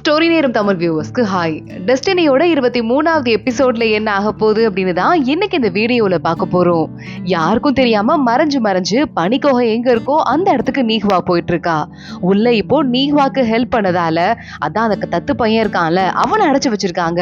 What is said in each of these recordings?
Story நேரம் Tamil வியூவர்ஸ்க்கு hi. டெஸ்டினியோட 23வது எபிசோட்ல என்ன ஆக போகுது அப்படின்னு தான் இன்னைக்கு இந்த வீடியோல பார்க்க போறோம். யாருக்கும் தெரியாம மறைஞ்சு பனிக்கோகை எங்க இருக்கோ அந்த இடத்துக்கு நீஹ்வா போயிட்டு இருக்கா. உள்ள இப்போ நீஹ்வாக்கு ஹெல்ப் பண்ணதால அதான் அந்த தத்து பையன் இருக்கான்ல அவனை அடைச்சு வச்சிருக்காங்க.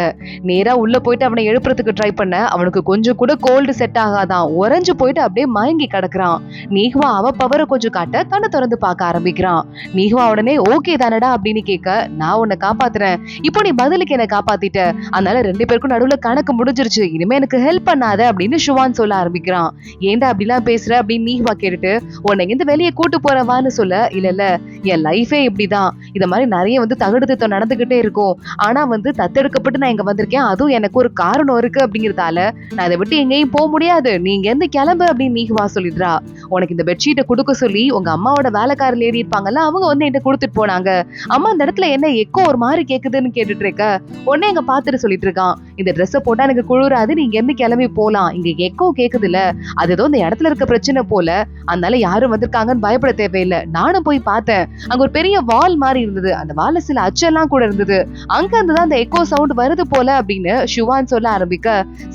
நேரா உள்ள போயிட்டு அவனை எழுப்புறதுக்கு ட்ரை பண்ண அவனுக்கு கொஞ்சம் கூட கோல்டு செட் ஆகாதான், உறைஞ்சு போயிட்டு அப்படியே மயங்கி கிடக்குறான். நீஹ்வா அவ பவரை கொஞ்சம் காட்ட கண்ணை திறந்து பார்க்க ஆரம்பிக்கிறான். நீஹ்வா உடனே ஓகே தானடா அப்படின்னு கேட்க, நான் உன்னை காப்பாத்துறேன், இப்போ நீ பதிலுக்கு என்ன காப்பாத்திட்ட, அதனால 2 பேருக்கும் நடுவுல கணக்கு முடிஞ்சிருச்சு, இனிமே எனக்கு ஹெல்ப் பண்ணாத அப்படின்னு ஷுவான் சொல்ல ஆரம்பிக்கிறான். ஏன்டா அப்படிலாம் பேசுற அப்படின்னு நீஹ்வா கேட்டுட்டு, உன்னை இங்க வெளியே கூட்டு போறவான்னு சொல்ல, இல்ல என் லைஃபே இப்படிதான், இத மாதிரி நிறைய தகடு திட்டம் நடந்துகிட்டே இருக்கும், ஆனா தத்தெடுக்கப்பட்டு நான் இங்க வந்திருக்கேன், அதுவும் எனக்கு ஒரு காரணம் இருக்கு அப்படிங்கறதால நான் அதை விட்டு எங்கேயும் போக முடியாது, நீங்க எந்த கிளம்பு அப்படின்னு நீஹ்வா சொல்லிடுறா. உனக்கு இந்த பெட்ஷீட்டை கொடுக்க சொல்லி உங்க அம்மாவோட வேலைக்கார லேடி இருப்பாங்கல்ல, அவங்க என்கிட்ட கொடுத்துட்டு போனாங்க. அம்மா அந்த இடத்துல என்ன எக்கோ ஒரு மாதிரி கேக்குதுன்னு கேட்டுட்டு இருக்க, உடனே எங்க பாத்துட்டு சொல்லிட்டு இருக்கான், இந்த ட்ரெஸ்ஸை போட்டா எனக்கு குளிராது, நீங்க எந்த கிளம்பி போலாம், இங்க எக்கோ கேக்குது இல்ல, அது ஏதோ இந்த இடத்துல இருக்க பிரச்சனை போல, அதனால யாரும் வந்திருக்காங்கன்னு பயப்பட தேவையில்லை. நானும் போய் பார்த்தேன், அங்க ஒரு பெரிய வால் மாதிரி இருந்தது, அந்த வால்ல சில அச்செல்லாம் கூட இருந்தது, அங்க இருந்துதான் அந்த எக்கோ சவுண்ட் வருது போல அப்படின்னு ஷுவான் சொல்ல ஆரம்பிக்க,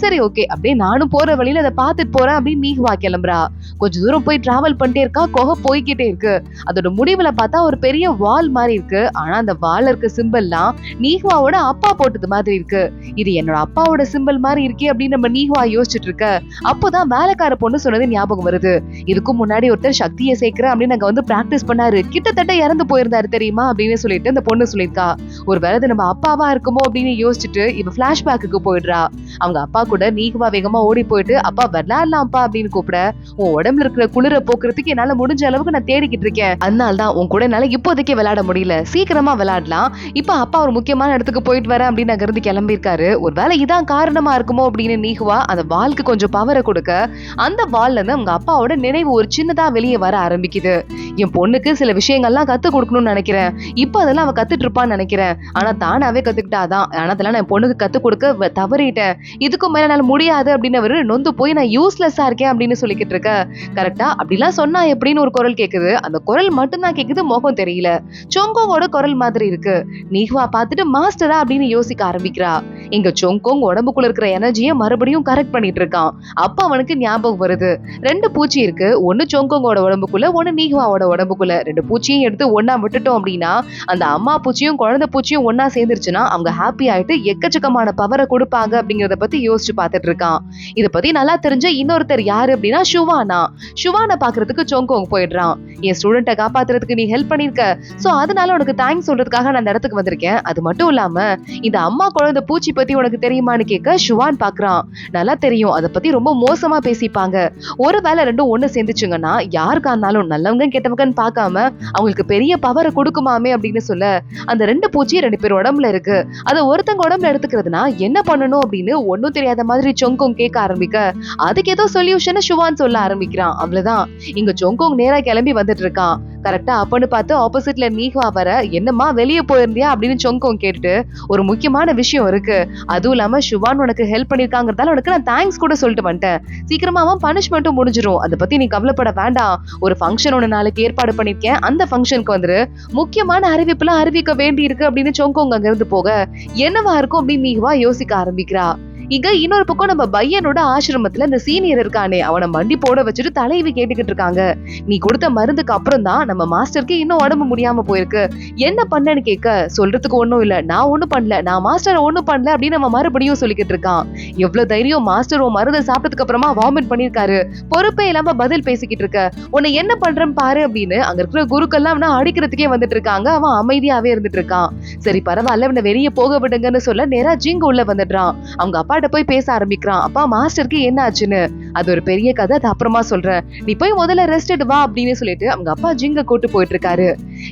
சரி ஓகே அப்படியே நானும் போற வழியில அதை பார்த்துட்டு போறேன் அப்படின்னு நீஹ்வா கிளம்புறா. கொஞ்ச தூரம் போய் டிராவல் பண்ணிட்டே இருக்கா, குகை போய்கிட்டே இருக்கு. அதோட முடிவுல பார்த்தா ஒரு பெரிய வால் மாதிரி இருக்கு, ஆனா அந்த வால்ல இருக்க சிம்பிள்லாம் நீஹ்வாவோட அப்பா போட்டது மாதிரி இருக்கு. இது என்னோட அப்பாவோட சிம்பிள் மாதிரி இருக்கே அப்படின்னு நம்ம நீஹ்வா யோசிச்சுட்டு இருக்க, அப்போதான் வேலைக்கார பொண்ணு சொன்னது ஞாபகம் வருது. இதுக்கும் முன்னாடி ஒருத்தர் சக்தியை சேர்க்கிறேன் அப்படின்னு அங்க பிராக்டிஸ் பண்ணாரு, கிட்டத்தட்ட இறந்து போயிருந்தாரு தெரியுமா அப்படின்னு சொல்லிட்டு அந்த பொண்ணு சொல்லியிருக்கா. ஒரு வேலை நம்ம அப்பாவா இருக்குமோ அப்படின்னு யோசிச்சுட்டு இவ பிளாஷ்பேக்கு போயிடுறா. அவங்க அப்பா கூட நீஹ்வா வேகமா ஓடி போயிட்டு, அப்பா விளையாடலாம்ப்பா அப்படின்னு கூப்பிட, உன் உடம்புல இருக்கிற குளிரை போக்குறதுக்கு என்னால முடிஞ்ச அளவுக்கு நான் தேடிக்கிட்டு இருக்கேன், அதனால்தான் உன் கூட என்னால இப்போதைக்கு விளையாட முடியல, சீக்கிரமா விளையாடலாம், இப்ப அப்பா ஒரு முக்கியமான இடத்துக்கு போயிட்டு வரேன் அப்படின்னு அங்க இருந்து கிளம்பி இருக்காரு. ஒருவேளை இதான் காரணமா இருக்குமோ அப்படின்னு நீஹ்வா அந்த வாளுக்கு கொஞ்சம் பவரை கொடுக்க, அந்த வால்ல இருந்து அவங்க அப்பாவோட நினைவு ஒரு சின்னதா வெளியே வர ஆரம்பிக்குது. என் பொண்ணுக்கு சில விஷயங்கள்லாம் கத்து கொடுக்கணும்னு நினைக்கிறேன், இப்ப அதெல்லாம் அவ கத்துட்டு இருப்பான்னு நினைக்கிறேன், ஆனா தானாவே கத்துக்கிட்டாதான், ஆனா அதெல்லாம் நான் என் பொண்ணுக்கு கத்து கொடுக்க தவறிட்டேன், இதுக்கும் மேல என்னால முடியாது அப்படின்னு அவரு நொந்து போய் நான் யூஸ்லெஸ்ஸா இருக்கேன் அப்படின்னு சொல்லிக்கிட்டு இருக்க. கரெக்டா அப்படிலாம் சொன்னா எப்படின்னு ஒரு குரல் கேக்குது, அந்த குரல் மட்டும்தான் கேக்குது, முகம் தெரியல. சொங்கோவோட குரல் மாதிரி இருக்கு. நீஹ்வா பார்த்துட்டு மாஸ்டரா அப்படின்னு யோசிக்க ஆரம்பிக்கிறா. இங்க சொங்கோங் உடம்புக்குள்ள இருக்கிற எனர்ஜியை மறுபடியும் கரெக்ட் பண்ணிட்டு இருக்கான். அப்ப அவனுக்கு ஞாபகம் வருது, 2 பூச்சி இருக்கு, ஒன்னு சொங்கோங்கோட உடம்புக்குள்ள, ஒன்னு நீஹ்வாவோட உடம்புக்குள்ள. 2 பூச்சியும் எடுத்து ஒன்னா விட்டுட்டோம் அப்படின்னா அந்த அம்மா பூச்சியும் குழந்தை பூச்சியும் ஒன்னா சேர்ந்துருச்சுன்னா அவங்க ஹாப்பி ஆயிட்டு எக்கச்சக்கமான பவரை கொடுப்பாங்க அப்படிங்கறத பத்தி யோசிச்சு பார்த்துட்டு இருக்கான். இத பத்தி நல்லா தெரிஞ்ச இன்னொருத்தர் யாரு அப்படின்னா ஷுவானை பாக்குறதுக்கு சொங்கோங் போயிடுறான். என் ஸ்டூடெண்ட்டை காப்பாத்துறதுக்கு நீ ஹெல்ப் பண்ணிருக்க, சோ அதனால உனக்கு தேங்க்ஸ் சொல்றதுக்காக நான் அந்த இடத்துக்கு வந்திருக்கேன், அது மட்டும் இல்லாம இந்த அம்மா குழந்தை பூச்சி பத்தி உனக்கு தெரியுமான்னு கேட்க ஷுவான் பாக்குறான். நல்லா தெரியும், அதை பத்தி ரொம்ப மோசமா பேசிப்பாங்க, ஒருவேளை ரெண்டும் ஒண்ணு சேர்ந்துச்சுங்கன்னா யாருக்கா இருந்தாலும் நல்லவங்க கெட்டவங்கன்னு பார்க்காம அவங்களுக்கு பெரிய பவரை கொடுக்குமாமே அப்படின்னு சொல்ல, அந்த 2 பூச்சி 2 பேர் உடம்புல இருக்கு, அதை ஒருத்தங்க உடம்புல எடுத்துக்கிறதுனா என்ன பண்ணணும் அப்படின்னு ஒன்னும் தெரியாத மாதிரி சொங்கோங் கேட்க ஆரம்பிக்க, அதுக்கு ஏதோ சொல்யூஷன் ஷுவான் சொல்ல ஆரம்பிக்கிறான். அவ்வளவுதான், இங்க சொங்கோங் நேரா கிளம்பி வந்துட்டு இருக்கான். கரெக்டா அப்பன்னு பார்த்து ஆப்போசிட்ல நீஹ்வா வர, என்னம்மா வெளியே போயிருந்தியா அப்படின்னு சொங்கோங் கேட்டுட்டு, ஒரு முக்கியமான விஷயம் இருக்கு, அதுவும் இல்லாம ஷுவான் உனக்கு ஹெல்ப் பண்ணிருக்காங்கிறதால உனக்கு நான் தேங்க்ஸ் கூட சொல்லிட்டு வந்துட்டேன், சீக்கிரமா அவன் பனிஷ்மெண்ட்டும் முடிஞ்சிரும், அதை பத்தி நீ கவலைப்பட வேண்டாம், ஒரு ஃபங்க்ஷன் ஒன்னு நாளைக்கு ஏற்பாடு பண்ணிருக்கேன், அந்த ஃபங்க்ஷனுக்கு முக்கியமான அறிவிப்புலாம் அறிவிக்க வேண்டி இருக்கு அப்படின்னு சொங்கோங் அங்க இருந்து போக, என்னவா இருக்கும் அப்படின்னு நீஹ்வா யோசிக்க ஆரம்பிக்கிறா. இங்க இன்னொரு பக்கம் நம்ம பையனோட ஆசிரமத்துல இந்த சீனியர் இருக்கானே அவனை மண்டி போட வச்சுட்டு தலைவி கேட்டுக்கிட்டு இருக்காங்க. நீ கொடுத்த மருந்துக்கு அப்புறம் தான் நம்ம மாஸ்டருக்கு இன்னும் உடம்பு முடியாம போயிருக்கு, என்ன பண்ணன்னு கேட்க, சொல்றதுக்கு ஒண்ணும் இல்ல, நான் ஒண்ணும் பண்ணல, நான் மாஸ்டர் ஒண்ணும் பண்ணல அப்படின்னு நம்ம மறுபடியும் சொல்லிக்கிட்டு இருக்கான். எவ்வளவு தைரியம், மாஸ்டர் உன் மருந்தை சாப்பிட்டதுக்கு அப்புறமா வாமிட் பண்ணிருக்காரு, பொறுப்பே இல்லாம பதில் பேசிக்கிட்டு இருக்க, உன்னை என்ன பண்றேன்னு பாரு அப்படின்னு அங்க இருக்கிற குருக்கெல்லாம் அவனை அடிக்கிறதுக்கே வந்துட்டு இருக்காங்க. அவன் அமைதியாவே இருந்துட்டு இருக்கான். சரி பரவாயில்ல, இவனை வெளியே போக விடுங்கன்னு சொல்ல நேரா ஜிங் உள்ள வந்துடுறான். அவங்க அப்பா போய் பேச ஆரம்பிக்கிறான். அப்பா மாஸ்டருக்கு என்ன ஆச்சுன்னு, அது ஒரு பெரிய கதை, அது அப்புறமா சொல்றேன், நீ போய் முதல்ல ரெஸ்ட் எடு வா அப்படின்னு சொல்லிட்டு அவங்க அப்பா ஜிங்க கூட்டு போயிட்டு இருக்காரு.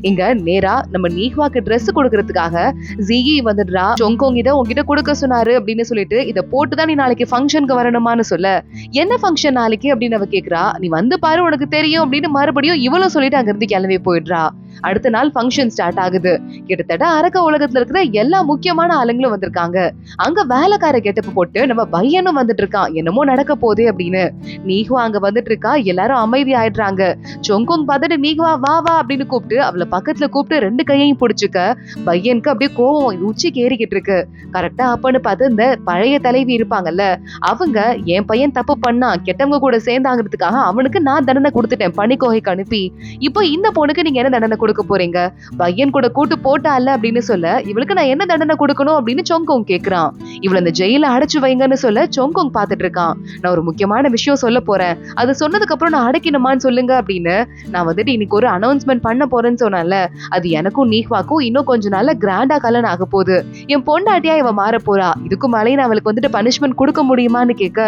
இங்க நேரா நம்ம நீஹ்வாக்கு ட்ரெஸ் கொடுக்கறதுக்காக ஜிகி வந்துடுறா. சொங்கோங் இதை உங்ககிட்ட கொடுக்க சொன்னாரு அப்படின்னு சொல்லிட்டு, இதை போட்டுதான் நீ நாளைக்கு ஃபங்க்ஷனுக்கு வரணுமான்னு சொல்ல, என்ன ஃபங்க்ஷன் நாளைக்கு அப்படின்னு அவ கேக்குறா. நீ வந்து பாரு உனக்கு தெரியும் அப்படின்னு மறுபடியும் இவளும் சொல்லிட்டு அங்க இருந்து கிளம்பி போயிடுறா. அடுத்த நாள் ஃபங்க்ஷன் ஸ்டார்ட் ஆகுது. கிட்டத்தட்ட அரக்க உலகத்துல இருக்கிற எல்லா முக்கியமான ஆளுங்களும் வந்திருக்காங்க. அங்க வேலைக்கார கெட்டப்பு போட்டு நம்ம பையனும் வந்துட்டு இருக்கான், என்னமோ நடக்க போதே அப்படின்னு. அப்படின்னு. நீஹ்வா அங்க வந்துட்டு இருக்கா, எல்லாரும் அமைதி ஆயிடுறாங்க. சொங்கோங் பார்த்துட்டு நீஹ்வா வா வா அப்படின்னு கூப்பிட்டு அவளை பக்கத்துல கூப்பிட்டு 2 கையையும் பிடிச்சுக்க பையனுக்கு அப்படியே கோவம் உச்சிக்கு ஏறிக்கிட்டு இருக்கு. கரெக்டா அப்பன்னு பார்த்து இந்த பழைய தலைவி இருப்பாங்கல்ல, அவங்க என் பையன் தப்பு பண்ணா கெட்டவங்க கூட சேர்ந்தாங்கிறதுக்காக அவனுக்கு நான் தண்டனை கொடுத்துட்டேன் பனிக்கோகைக்கு அனுப்பி. இப்போ இந்த பொண்ணுக்கு நீங்க என்ன தண்டனை கொடுக்க போறீங்க? பையன் கூட கூட்டு போட்டால அப்படின்னு சொல்ல இவளுக்கு நான் என்ன தண்டனை கொடுக்கணும் அப்படின்னு சொங்கோங் கேக்குறான். இவள இந்த ஜெயில அடைச்சு வைங்கன்னு சொல்ல சொங்கோங் பாத்துட்டு இருக்கான். நான் ஒரு முக்கியமான விஷயம் சொல்ல போறேன், அது சொன்னதுக்கு அப்புறம் நான் அடைக்கணுமான்னு சொல்லுங்க அப்படின்னு. நான் வந்துட்டு இன்னைக்கு ஒரு அனௌன்ஸ்மெண்ட் பண்ண போறேன்னு சொன்னால, அது எனக்கும் நீஹ்வாக்கும் இன்னும் கொஞ்ச நாள்ல கிராண்டா கல்யாணம் ஆக போகுது. என் பொண்டாட்டியா இவ மாற போறா, இதுக்கு மேலே நான் அவளுக்கு வந்துட்டு பனிஷ்மெண்ட் கொடுக்க முடியுமான்னு கேட்க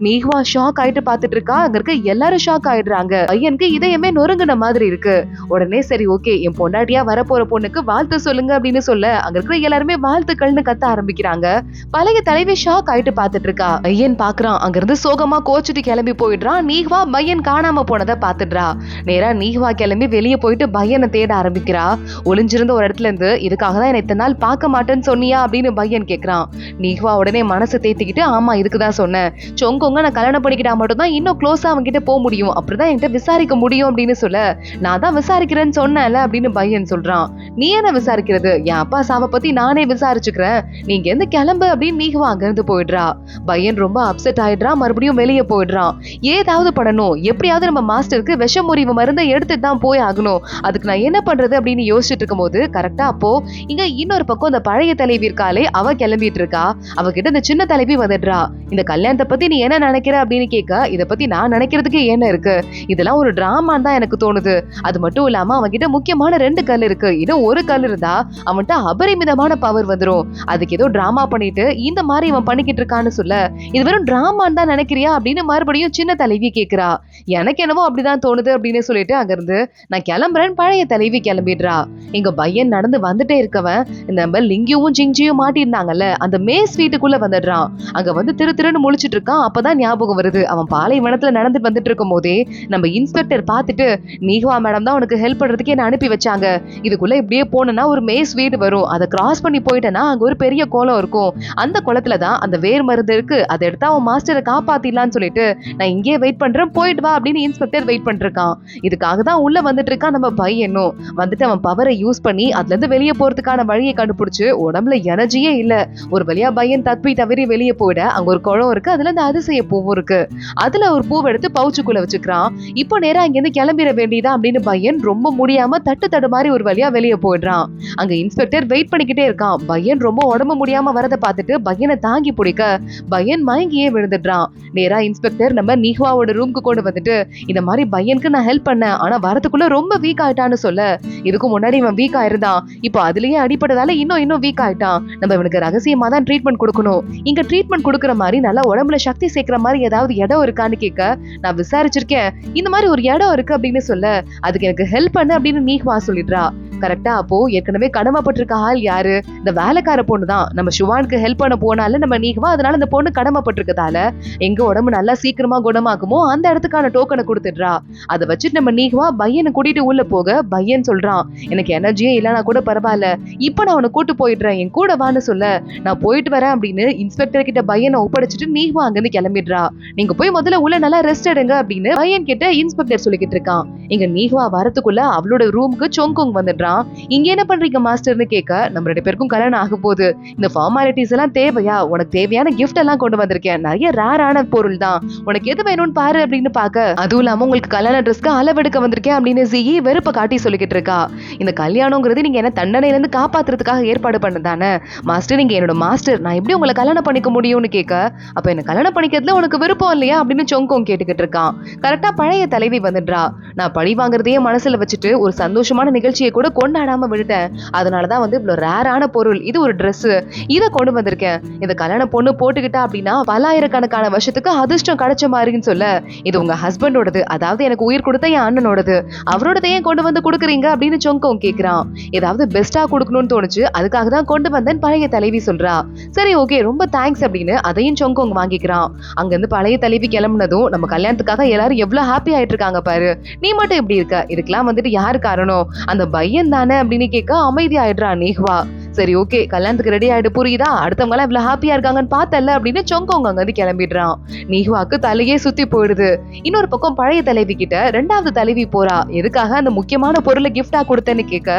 நீஹ்வா ஷாக் ஆயிட்டு பாத்துட்டு இருக்கா. அங்க இருக்க எல்லாரும் ஷாக் ஆயிடுறாங்க. பையனுக்கு இதயமே நொறுங்குன மாதிரி இருக்கு. உடனே சரி ஓகே, என் பொண்டாட்டியா வரப்போற பொண்ணுக்கு வாழ்த்து சொல்லுங்க அப்படின்னு சொல்ல அங்க இருக்கிற எல்லாருமே வாழ்த்துக்கள்னு கத்த ஆரம்பிக்கிறாங்க. பழைய தலைவி ஷாக் ஆயிட்டு பாத்துட்டு இருக்கா. பையன் பாக்குறான், அங்க இருந்து சோகமா கோச்சிட்டு கிளம்பி போயிடுறான். நீஹ்வா பையன் காணாம போனதை பாத்துடுறா. நேரா நீஹ்வா கிளம்பி வெளியே போயிட்டு பையனை தேட ஆரம்பிக்கிறா. ஒளிஞ்சிருந்த ஒரு இடத்துல இருந்து இதுக்காக தான் என்ன இத்தனை நாள் பார்க்க மாட்டேன்னு சொன்னியா அப்படின்னு பையன் கேக்குறான். நீஹ்வா உடனே மனசு தேத்திக்கிட்டு ஆமா இதுக்குதான் சொன்னேன், சொங்கோங்க நான் கல்யாணம் பண்ணிக்கிட்டா மட்டும் தான் இன்னும் க்ளோஸா அவங்க கிட்ட போக முடியும், அப்படிதான் என்கிட்ட விசாரிக்க முடியும் அப்படின்னு சொல்ல நான் தான் விசாரிக்கிறேன்னு சொன்னேன்ல அப்படின்னு பையன் சொல்றான். நீ என்ன விசாரிக்கிறது, என் அப்பா சாவை பத்தி நானே விசாரிச்சுக்கிறேன், நீங்க எந்த கிளம்பு அப்படின்னு நீஹ்வா அங்க இருந்து போயிடுறா. பையன் ரொம்ப அப்செட் ஆயிடுறான், மறுபடியும் வெளியே போயிடுறான். ஏதாவது பண்ணணும், எப்படியாவது நம்ம மாஸ்டருக்கு விஷமுறிவு மருந்தை எடுத்துட்டு தான் போய் ஆகணும், அதுக்கு நான் என்ன பண்றது அப்படின்னு யோசிச்சுட்டு இருக்கும் போது கரெக்டா அப்போ இங்க இன்னொரு பக்கம் இந்த பழைய தலைவி இருக்காளே அவ கிளம்பிட்டு இருக்கா. அவகிட்ட இந்த சின்ன தலைவி வந்துடுறா. இந்த கல்யாணத்தை பத்தி நீ என்ன நினைக்கிற அப்படின்னு கேட்க இத பத்தி நான் நினைக்கிறதுக்கு என்ன இருக்கு, இதெல்லாம் ஒரு டிராமான்னு தான் எனக்கு தோணுது. அது மட்டும் இல்லாம அவன்கிட்ட முக்கியமான 2 கல் இருக்கு, இன்னும் ஒரு கல் இருந்தா அவன்கிட்ட அபரிமிதமான பவர் வந்துரும். அதுக்கு ஏதோ டிராமா பண்ணிட்டு இந்த மாதிரி இவன் பண்ணிக்கிட்டு இருக்கான்னு சொல்ல இது வெறும் டிராமான்னு தான் நினைக்கிறியா அப்படின்னு மறுபடியும் சின்ன தலைவி கேக்குறா. எனக்கு என்னவோ அப்படிதான் தோணுது அப்படின்னு சொல்லிட்டு அங்க இருந்து நான் கிளம்புறேன் பழைய தலைவி கிளம்பிடுறா. இங்க பையன் நடந்து வந்துட்டே இருக்கவன் நம்ம லிங்கியும் ஜிங்ஜியும் மாட்டிருந்தாங்கல்ல அந்த மேஸ் வீட்டுக்குள்ள வந்துடுறான். அங்க வந்து திருன்னு முழிச்சிட்டு இருக்கான். அப்பதான் ஞாபகம் வருது, அவன் பாலைவனத்துல நடந்து வந்துட்டு இருக்கும் போதே நம்ம இன்ஸ்பெக்டர் பாத்துட்டு நீஹ்வா மேடம் தான் உனக்கு ஹெல்ப் பண்றதுக்கு என்ன அனுப்பி வச்சாங்க, இதுக்குள்ள இப்படியே போனா ஒரு மேஸ் வீடு வரும், அதை கிராஸ் பண்ணி போயிட்டேன்னா அங்க ஒரு பெரிய குளம் இருக்கும், அந்த குளத்துலதான் அந்த வேர் மருந்து இருக்கு, அதை எடுத்தா அவன் மாஸ்டரை காப்பாத்திடலான்னு சொல்லிட்டு நான் இங்கே வெயிட் பண்றேன், போயிட்டு வா அப்படின்னு இன்ஸ்பெக்டர் வெயிட் பண்ணிருக்கான். இதுக்காக தான் உள்ள வந்துட்டு இருக்கான் நம்ம பையனும். வந்துட்டு அவன் பவரை யூஸ் பண்ணி அதுல இருந்து வெளியே போறதுக்கான வழியை கண்டுபிடிச்சு உடம்புல எனர்ஜியே இல்ல, ஒரு வழியா பையன் தவறி வெளியே போயிட அங்க ஒரு குளம் இருக்கு, அதுல இந்த அதிசய பூவும் இருக்கு, அதுல ஒரு பூவை எடுத்து பவுச்சுக்குள்ள வச்சுக்கிறான். இப்போ நேரா இங்க இருந்து கிளம்பிட வேண்டியதா அப்படின்னு பையன் ரொம்ப முடியாம தட்டு மாதிரி ஒரு வழியா வெளியே போயிடுறான். அங்க இன்ஸ்பெக்டர் வெயிட் பண்ணிக்கிட்டே இருக்கான். பையன் ரொம்ப உடம்பு முடியாம வரத பார்த்துட்டு பையனை தாங்கி பிடிக்க பையன் மயங்கியே விழுந்துடுறான். நேரா இன்ஸ்பெக்டர் நம்ம நீஹ்வாவோட ரூம்க்கு கொண்டு வந்துட்டு இந்த மாதிரி பையனுக்கு நான் ஹெல்ப் பண்ணேன், ஆனா வரதுக்குள்ள ரொம்ப வீக் ஆயிட்டான்னு சொல்ல இதுக்கு முன்னாடி இவன் வீக் ஆயிருந்தான், இப்போ அதுலயே அடிப்பட்டதால இன்னும் வீக் ஆயிட்டான், நம்ம இவனுக்கு ரகசியமா தான் ட்ரீட்மெண்ட் கொடுக்கணும், இங்க ட்ரீட்மெண்ட் கொடுக்குற மாதிரி நல்லா உடம்புல சக்தி சேர்க்கிற மாதிரி ஏதாவது இடம் இருக்கான்னு கேட்க நான் விசாரிச்சிருக்கேன், இந்த மாதிரி ஒரு இடம் இருக்கு அப்படின்னு சொல்ல அதுக்கு எனக்கு ஹெல்ப் பண்ணு அப்படின்னு நீஹ்வா சொல்லிடுறா. கரெக்டா அப்போ ஏற்கனவே கடமைப்பட்டிருக்க ஆள் யாரு, இந்த வேலைக்கார பொண்ணு தான். நம்ம ஷுவானுக்கு ஹெல்ப் பண்ண போனால நம்ம நீஹ்வா, அதனால இந்த பொண்ணு கடமைப்பட்டிருக்கதால எங்க உடம்பு நல்லா சீக்கிரமா குணமாகுமோ அந்த இடத்துக்கான டோக்கனை கொடுத்துடுறா. அதை வச்சுட்டு நம்ம நீஹ்வா பையனை கூட்டிட்டு உள்ள போக பையன் சொல்றான் எனக்கு எனர்ஜியே இல்லைன்னா கூட பரவாயில்ல, இப்ப நான் அவனை கூட்டு போயிடுறேன், என் கூட வான்னு சொல்ல நான் போயிட்டு வரேன் அப்படின்னு இன்ஸ்பெக்டர் கிட்ட பையனை ஒப்படைச்சிட்டு நீஹ்வா அங்கிருந்து கிளம்பிடுறா. நீங்க போய் முதல்ல உள்ள நல்லா ரெஸ்ட் எடுங்க அப்படின்னு பையன் கிட்ட இன்ஸ்பெக்டர் சொல்லிக்கிட்டு இருக்கான். இங்க நீஹ்வா வரத்துக்குள்ள அவளோட ரூமுக்கு சொங்கோங் வந்துடுறான். இங்க என்ன பண்றீங்க மாஸ்டர்னு கேட்க நம்ம 2 பேருக்கும் கல்யாணம் ஆக போகுது, இந்த ஃபார்மாலிட்டிஸ் எல்லாம் தேவையா, உனக்கு தேவையான கிஃப்ட் எல்லாம் கொண்டு வந்திருக்கேன், நிறைய ரேரான பொருள் தான், உனக்கு எது வேணும்னு பாரு அப்படின்னு பாக்க அதுவும் இல்லாம உங்களுக்கு கல்யாண ட்ரெஸ்க்கு அளவெடுக்க வந்திருக்கேன் அப்படின்னு ஜியி வெறுப்ப காட்டி சொல்லிக்கிட்டு இருக்கா. இந்த கல்யாணங்கிறது நீங்க என்ன தண்டனையில இருந்து காப்பாத்துறதுக்காக ஏற்பாடு பண்ணதானே மாஸ்டர், நீங்க என்னோட மாஸ்டர், நான் எப்படி உங்களை கல்யாணம் பண்ணிக்க முடியும்னு கேட்க அப்ப என்ன கல்யாணம் பண்ணிக்கிறதுல உனக்கு விருப்பம் இல்லையா அப்படின்னு சொங்கோங் கேட்டுக்கிட்டு இருக்கான். கரெக்டா பழைய தலைவி வந்துடுறா. நான் பழி வாங்குறதையே மனசுல வச்சுட்டு ஒரு சந்தோஷமான நிகழ்ச்சியை கூட கொண்டாடாம விட்டுட்டேன், அதனாலதான் வந்து இவ்வளவு ரேரான பொருள், இது ஒரு ட்ரெஸ், இதை கொண்டு வந்திருக்கேன், இந்த கல்யாண பொண்ணு போட்டுக்கிட்டா அப்படின்னா பல்லாயிரக்கணக்கான வருஷத்துக்கு அதிர்ஷ்டம் கிடைச்ச மாதிரின்னு சொல்ல இது உங்க ஹஸ்பண்டோடது, அதாவது எனக்கு உயிர் கொடுத்த என் அண்ணனோடது, அவரோடதை ஏன் கொண்டு வந்து கொடுக்குறீங்க அப்படின்னு சொங்கோங் கேக்குறான். ஏதாவது பெஸ்டா கொடுக்கணும்னு தோணுச்சு, அதுக்காக தான் கொண்டு வந்தேன் பழைய தலைவி சொல்றா. சரி ஓகே ரொம்ப தேங்க்ஸ் அப்படின்னு அதையும் சொங்கோங் வாங்கிக்கிறான். அங்க இருந்து பழைய தலைவி கிளம்புனதும் நம்ம கல்யாணத்துக்காக எல்லாரும் எவ்வளவு ஹாப்பி ஆயிட்டு இருக்காங்க பாரு, நீ மட்டும் எப்படி இருக்க, இதுக்கெல்லாம் வந்துட்டு யாரு காரணம், அந்த பையன் தானே அப்படின்னு கேட்க அமைதி ஆயிடுறா நீஹ்வா. சரி ஓகே கல்யாணத்துக்கு ரெடி ஆயிட்டு புரியுதா, அடுத்தவங்க எல்லாம் இவ்வளவு ஹாப்பியா இருக்காங்கன்னு பார்த்தல அப்படின்னு சொங்கோங்க அங்க வந்து கிளம்பிடுறான். நீஹுவாக்கு தலையே சுத்தி போயிடுது. இன்னொரு பக்கம் பழைய தலைவி கிட்ட ரெண்டாவது தலைவி போறா. எதுக்காக அந்த முக்கியமான பொருளை கிஃப்டா கொடுத்தேன்னு கேட்க,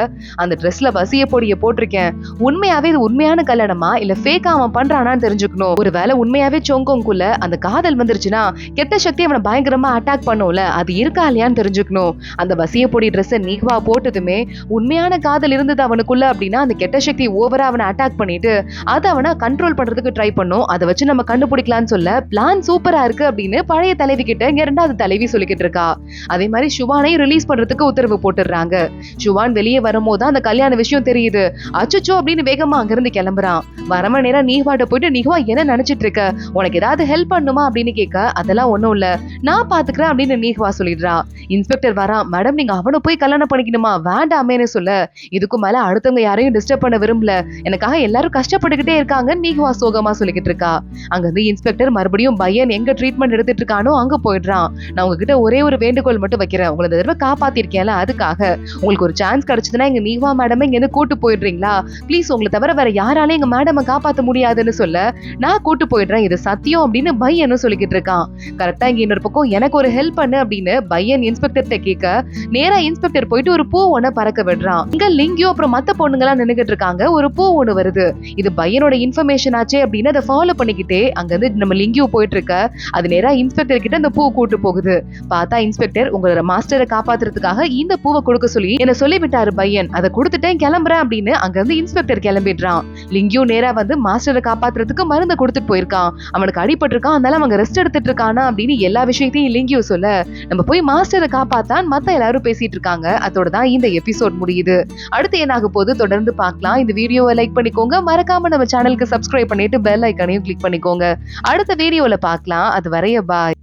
அந்த ட்ரெஸ்ல வசிய பொடியை போட்டிருக்கேன், உண்மையாவே இது உண்மையான கல்யாணமா இல்ல ஃபேக்கா அவன் பண்றானான்னு தெரிஞ்சுக்கணும். ஒருவேளை உண்மையாவே சொங்கோங்குள்ள அந்த காதல் வந்துருச்சுன்னா கெட்ட சக்தி அவனை பயங்கரமா அட்டாக் பண்ணும்ல, அது இருக்கா இல்லையான்னு தெரிஞ்சுக்கணும். அந்த வசிய பொடி ட்ரெஸ் நீஹுவா போட்டதுமே உண்மையான காதல் இருந்தது அவனுக்குள்ள அப்படின்னா அந்த கெட்ட சக்தி ஓவரா அவனை அட்டாக் பண்ணிட்டு அதை அவனை கண்ட்ரோல் பண்றதுக்கு ட்ரை பண்ணும். அதை வச்சு நம்ம கண்டுபிடிக்கலாம்னு சொல்ல பிளான் சூப்பரா இருக்கு அப்படின்னு பழைய தலைவி கிட்ட இங்க இரண்டாவது தலைவி சொல்லிக்கிட்டு இருக்கா. அதே மாதிரி ஷுவானை ரிலீஸ் பண்றதுக்கு உத்தரவு போட்டுறாங்க. ஷுவான் வெளியே வரும்போது அந்த கல்யாண விஷயம் தெரியுது. அச்சச்சோ அப்படின்னு வேகமா அங்கிருந்து கிளம்புறான். வரம நேரம் நீஹுவாட்ட போயிட்டு நீஹுவா என்ன நினைச்சிட்டு இருக்க, உனக்கு ஏதாவது ஹெல்ப் பண்ணுமா அப்படின்னு கேட்க, அதெல்லாம் ஒண்ணும் இல்ல நான் பாத்துக்கிறேன் அப்படின்னு நீஹுவா சொல்லிடுறா. இன்ஸ்பெக்டர் வரான். மேடம் நீங்க அவனை போய் கல்யாணம் பண்ணிக்கணுமா, வேண்டாமேன்னு சொல்ல, இதுக்கு மேல அடுத்தவங்க யாரையும் டிஸ்டர்ப் பண்ண விரும்பல, எனக்காக எல்லாரும் கஷ்டப்பட்டுக்கிட்டே இருக்காங்க நீஹுவா சோகமா சொல்லிக்கிட்டு இருக்கா. அங்க இருந்து இன்ஸ்பெக்டர் மறுபடியும் பையன் எங்க ட்ரீட்மெண்ட் எடுத்துட்டு இருக்கானோ அங்க போயிடுறான். நான் உங்ககிட்ட ஒரே ஒரு வேண்டுகோள் மட்டும் வைக்கிறேன், உங்களை இந்த தடவை காப்பாத்திருக்கேன்ல அதுக்காக உங்களுக்கு ஒரு சான்ஸ் கிடைச்சதுன்னா எங்க நீஹுவா மேடம் இங்க இருந்து கூட்டு போயிடுறீங்களா ப்ளீஸ், உங்களை தவிர வேற யாராலையும் எங்க மேடம் காப்பாத்த முடியாதுன்னு சொல்ல, நான் கூட்டு போயிடுறேன் இது சத்தியம் அப்படின்னு பையனும் சொல்லிக்கிட்டு இருக்கான். கரெக்டா இங்க இன்னொரு பக்கம் எனக்கு ஒரு ஹெல்ப் பண்ணு அப்படின்னு பையன் இன்ஸ்பெக்டர்கிட்ட கேட்க, நேரா இன்ஸ்பெக்டர் போயிட்டு ஒரு பூ ஒண்ண பறக்க விடுறான். இங்க லிங்கியோ அப்புறம் மத்த பொண்ணுங்க எல்லாம் நின்னுகிட்டு இருக்காங்க. ஒரு பூ ஒண்ணு வருது. இது பையனோட இன்ஃபர்மேஷன் ஆச்சே அப்படின்னு அதை ஃபாலோ பண்ணிக்கிட்டே அங்க இருந்து நம்ம லிங்கியோ போயிட்டு இருக்க, அது நேரா இன்ஸ்பெக்டர் கிட்ட அந்த பூ கூட்டு போகுது. பார்த்தா இன்ஸ்பெக்டர் உங்களோட மாஸ்டரை காப்பாத்துறதுக்காக இந்த பூவை கொடுக்க சொல்லி என்ன சொல்லி விட்டாரு பையன், அதை கொடுத்துட்டேன் கிளம்புறேன் அப்படின்னு அங்க இருந்து இன்ஸ்பெக்டர் கிளம்பிடுறான். லிங்கியோ நேரா வந்து மாஸ்டரை காப்பாத்துறதுக்கு மருந்து கொடுத்துட்டு போயிருக்கான். அவனுக்கு அடிபட்டு இருக்கான், அதனால அவங்க ரெஸ்ட் எடுத்துட்டு இருக்கானா அப்படின்னு எல்லா விஷயத்தையும் லிங்கியோ சொல்ல, நம்ம போய் மாஸ்டரை காப்பாத்தான் மத்த எல்லாரும் பேசிட்டு இருக்காங்க. அதோட தான் இந்த எபிசோட் முடியுது. அடுத்து என்ன ஆக போகுது தொடர்ந்து பார்க்கலாம். இந்த வீடியோவை லைக் பண்ணிக்கோங்க, மறக்காம நம்ம சேனலுக்கு சப்ஸ்கிரைப் பண்ணிட்டு பெல் ஐக்கானையும் கிளிக் பண்ணிக்கோங்க. அடுத்த வீடியோல பார்க்கலாம். அது வரைய பாய்.